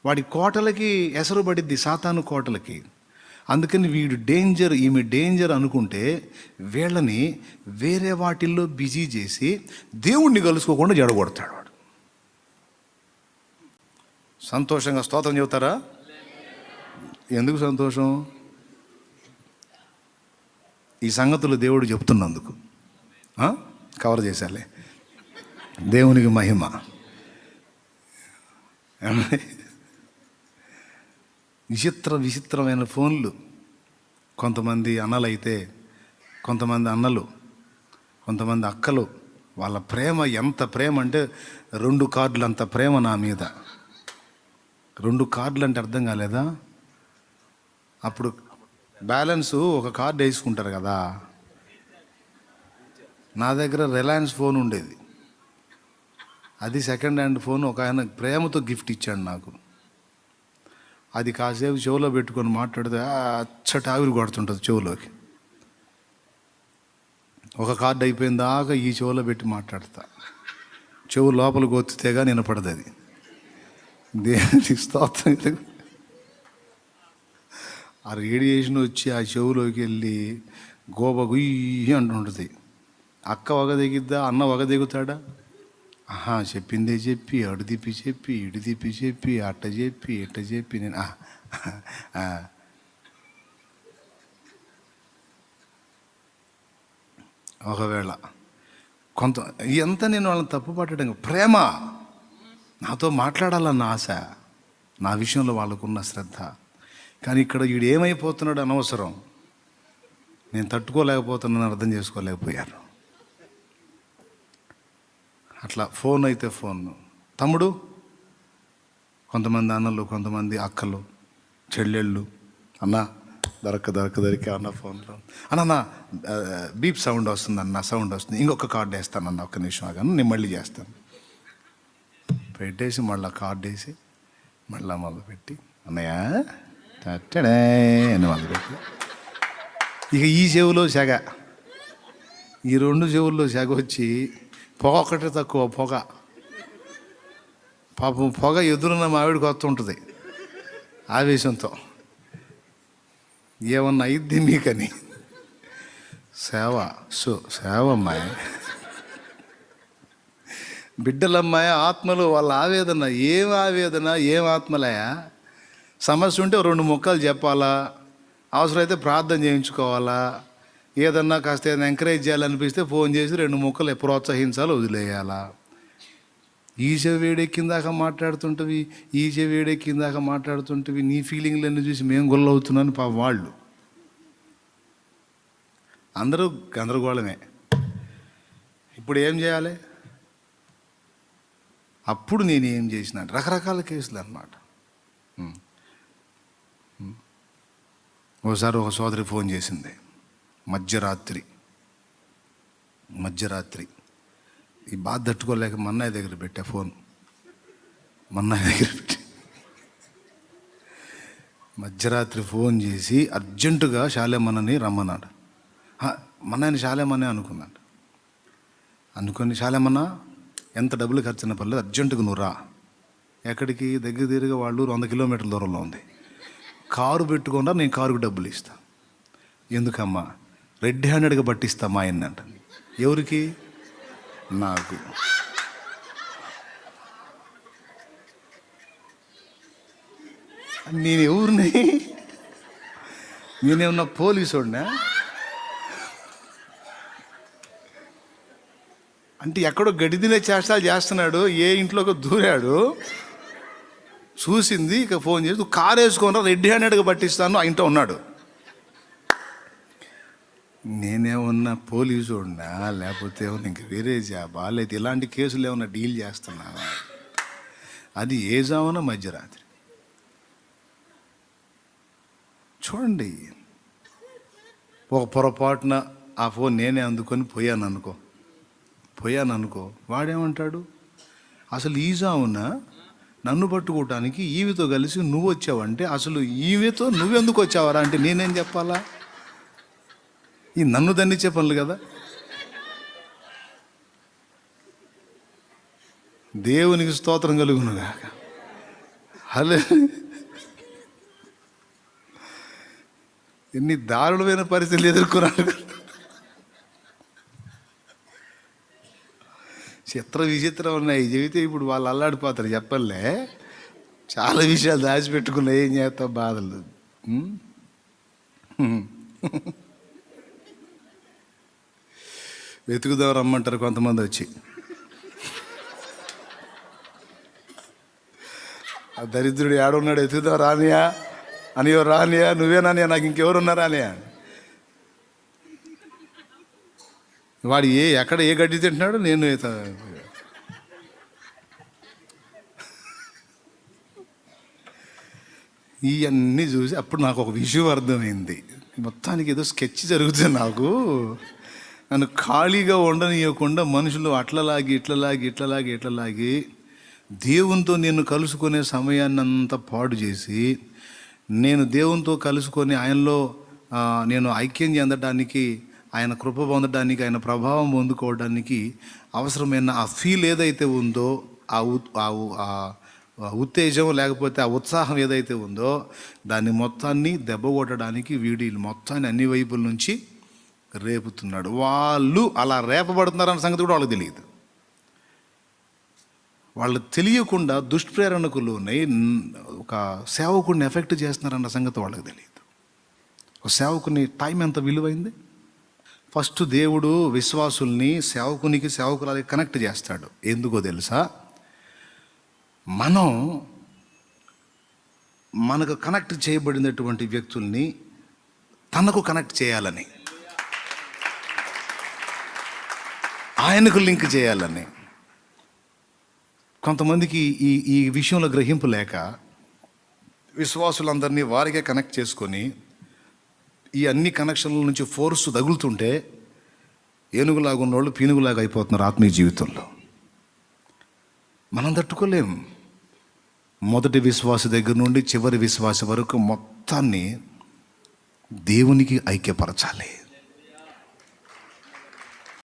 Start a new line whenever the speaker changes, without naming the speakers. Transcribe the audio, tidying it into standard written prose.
వాడి కోటలకి ఎసరు పడిద్ది, సాతాను కోటలకి. అందుకని వీడు డేంజర్, ఈమె డేంజర్ అనుకుంటే వీళ్ళని వేరే వాటిల్లో బిజీ చేసి దేవుణ్ణి కలుసుకోకుండా జడగొడతాడు వాడు. సంతోషంగా స్తోత్రం చెబుతారా? ఎందుకు సంతోషం? ఈ సంగతులు దేవుడు చెప్తున్నందుకు. కవర్ చేశాలే, దేవునికి మహిమ. విచిత్రమైన ఫోన్లు. కొంతమంది అన్నలైతే, కొంతమంది అన్నలు, కొంతమంది అక్కలు, వాళ్ళ ప్రేమ ఎంత ప్రేమ అంటే 2 కార్డులు అంత ప్రేమ నా మీద. 2 కార్డులు అంటే అర్థం కాలేదా? అప్పుడు బ్యాలెన్సు ఒక కార్డు వేసుకుంటారు కదా. నా దగ్గర రిలయన్స్ ఫోన్ ఉండేది, అది సెకండ్ హ్యాండ్ ఫోన్. ఒక ఆయన ప్రేమతో గిఫ్ట్ ఇచ్చాడు నాకు. అది కాసేపు చెవులో పెట్టుకొని మాట్లాడితే అచ్చట ఆవిరి కొడుతుంటుంది చెవులోకి. ఒక కార్డు అయిపోయిన దాకా ఈ చెవులో పెట్టి మాట్లాడతా, చెవు లోపలికి ఒత్తితేగా వినపడదు అది. దేవుని స్తోత్రం. ఆ రేడియేషన్ వచ్చి ఆ చెవులోకి వెళ్ళి గోబ గుయ్యి అంటుంటుంది. అక్క వగ దిగిద్దా, అన్న వగ దిగుతాడా? చెప్పిందే చెప్పి, అడు తిప్పి చెప్పి, ఇటు తిప్పి చెప్పి, అట్ట చెప్పి, ఇట్ట చెప్పి నేను ఒకవేళ ఎంత నేను వాళ్ళని తప్పు పట్టడం. ప్రేమ, నాతో మాట్లాడాలన్న ఆశ, నా విషయంలో వాళ్ళకున్న శ్రద్ధ. కానీ ఇక్కడ వీడు ఏమైపోతున్నాడు అనవసరం. నేను తట్టుకోలేకపోతున్నాను, అర్థం చేసుకోలేకపోయాను. అట్లా ఫోన్ అయితే ఫోన్. తమ్ముడు, కొంతమంది అన్నలు, కొంతమంది అక్కలు, చెల్లెళ్ళు, అన్న దొరికే అన్న ఫోన్లో అన్న బీప్ సౌండ్ వస్తుంది అన్న, సౌండ్ వస్తుంది, ఇంకొక కార్డు వేస్తానన్న, ఒక్క నిమిషం ఆగాను, నేను మళ్ళీ చేస్తాను. పెట్టేసి మళ్ళీ కార్డు వేసి మళ్ళీ మొదలుపెట్టి అన్నయ్య తట్టడే అని మొదలుపెట్టి ఇక ఈ చెవులో సెగ, ఈ 2 చెవుల్లో సెగ వచ్చి పొగ ఒకటే తక్కువ. పొగ పాపం, పొగ ఎదురున్న మావిడికి వస్తుంటుంది ఆవేశంతో. ఏమన్నా అయిద్ది మీకని సేవమ్మాయి, బిడ్డలమ్మాయి, ఆత్మలు, వాళ్ళ ఆవేదన. ఏం ఆత్మలయా? సమస్య ఉంటే 2 ముక్కలు చెప్పాలా, అవసరమైతే ప్రార్థన చేయించుకోవాలా, ఏదన్నా కాస్త ఏదైనా ఎంకరేజ్ చేయాలనిపిస్తే ఫోన్ చేసి 2 ముక్కలు ప్రోత్సహించాలి, వదిలేయాలా. ఈ చెవి వేడెక్కిందాక మాట్లాడుతుంటివి, నీ ఫీలింగ్లన్నీ చూసి మేము గొల్లవుతున్నాను. పాపం వాళ్ళు అందరూ గందరగోళమే. ఇప్పుడు ఏం చేయాలి? అప్పుడు నేనేం చేసిన రకరకాల కేసులు అన్నమాట. ఒకసారి ఒక సోదరి ఫోన్ చేసింది మధ్యరాత్రి. ఈ బాధ తట్టుకోలేక మన్నయ్య దగ్గర పెట్టా ఫోన్. మధ్యరాత్రి ఫోన్ చేసి అర్జెంటుగా శాలేమన్నని రమ్మన్నాడు. మన్నయ్యని శాలేమన్నే అనుకున్నాడు. అనుకొని, శాలేమన్న ఎంత డబ్బులు ఖర్చున్న పర్లేదు, అర్జెంటుగా నువ్వు రా. ఎక్కడికి? దగ్గర వాళ్ళు 100 కిలోమీటర్ల దూరంలో ఉంది. కారు పెట్టుకుండా నేను కారుకు డబ్బులు ఇస్తా. ఎందుకమ్మా? రెడ్ హ్యాండెడ్గా పట్టిస్తా మా ఆయన్ని అంట. ఎవరికి? నాకు. నేను ఎవరిని? నేనేమన్నా పోలీసుడినా? అంటే ఎక్కడో గడిదినే చేష్టాలు చేస్తున్నాడు, ఏ ఇంట్లోకి దూరాడు, చూసింది. ఇక ఫోన్ చేసి కారు వేసుకోనరా, రెడ్ హ్యాండెడ్గా పట్టిస్తాను ఆ ఇంట్లో ఉన్నాడు. నేనేమన్నా పోలీసుడినా, లేకపోతే ఏమన్నా ఇంక వేరే జాబా, లేకపోతే ఇలాంటి కేసులు ఏమన్నా డీల్ చేస్తున్నావా? అది ఏ జామున మధ్యరాత్రి. చూడండి, ఒక పొరపాటున ఆ ఫోన్ నేనే అందుకొని పోయాను అనుకో, వాడేమంటాడు? అసలు ఈ జామున నన్ను పట్టుకోవటానికి ఈవితో కలిసి నువ్వు వచ్చావంటే, అసలు ఈవితో నువ్వెందుకు వచ్చావరా అంటే నేనేం చెప్పాలా? ఈ నన్ను దండించే పనులు కదా. దేవునికి స్తోత్రం కలుగునుగాక. హలో, ఎన్ని దారుణమైన పరిస్థితులు ఎదుర్కొన్నాడు. చిత్ర విచిత్రం ఉన్నాయి చెబితే ఇప్పుడు వాళ్ళు అల్లాడిపోతారు. చెప్పలే, చాలా విషయాలు దాచిపెట్టుకున్నా, ఏం చేస్తావు బాధలు. వెతుకుదాం రమ్మంటారు కొంతమంది వచ్చి. ఆ దరిద్రుడు ఏడున్నాడు, వెతుకుదాం రానియా అనియో, రానియా నువ్వేనానియా, నాకు ఇంకెవరున్నారా అనియా. వాడు ఎక్కడ ఏ గడ్డి తింటున్నాడు, నేను ఇవన్నీ చూసి అప్పుడు నాకు ఒక విషయం అర్థమైంది. మొత్తానికి ఏదో స్కెచ్ జరుగుతుంది నాకు. నన్ను ఖాళీగా ఉండనియకుండా మనుషులు ఇట్లలాగి దేవునితో నేను కలుసుకునే సమయాన్ని అంతా పాడు చేసి, నేను దేవునితో కలుసుకొని ఆయనలో నేను ఐక్యం చెందడానికి, ఆయన కృప పొందడానికి, ఆయన ప్రభావం పొందుకోవడానికి అవసరమైన ఆ ఫీల్ ఏదైతే ఉందో, ఆ ఉత్తేజం లేకపోతే ఆ ఉత్సాహం ఏదైతే ఉందో, దాన్ని మొత్తాన్ని దెబ్బ కొట్టడానికి వీడి మొత్తాన్ని అన్ని వైపుల నుంచి రేపుతున్నాడు. వాళ్ళు అలా రేపబడుతున్నారన్న సంగతి కూడా వాళ్ళకి తెలియదు. వాళ్ళు తెలియకుండా దుష్ప్రేరణకులోనే ఒక సేవకుడిని ఎఫెక్ట్ చేస్తున్నారన్న సంగతి వాళ్ళకి తెలియదు. ఒక సేవకుని టైం ఎంత విలువైంది. ఫస్ట్ దేవుడు విశ్వాసుల్ని సేవకురాలకి కనెక్ట్ చేస్తాడు. ఎందుకో తెలుసా? మనకు కనెక్ట్ చేయబడినటువంటి వ్యక్తుల్ని తనకు కనెక్ట్ చేయాలని, ఆయనకు లింక్ చేయాలని. కొంతమందికి ఈ విషయంలో గ్రహింపు లేక విశ్వాసులందరినీ వారికే కనెక్ట్ చేసుకొని ఈ అన్ని కనెక్షన్ల నుంచి ఫోర్స్ తగులుతుంటే ఏనుగులాగా ఉన్నోళ్ళు పీనుగులాగా అయిపోతున్నారు ఆత్మీయ జీవితంలో. మనం తట్టుకోలేం. మొదటి విశ్వాస దగ్గర నుండి చివరి విశ్వాస వరకు మొత్తాన్ని దేవునికి ఐక్యపరచాలి.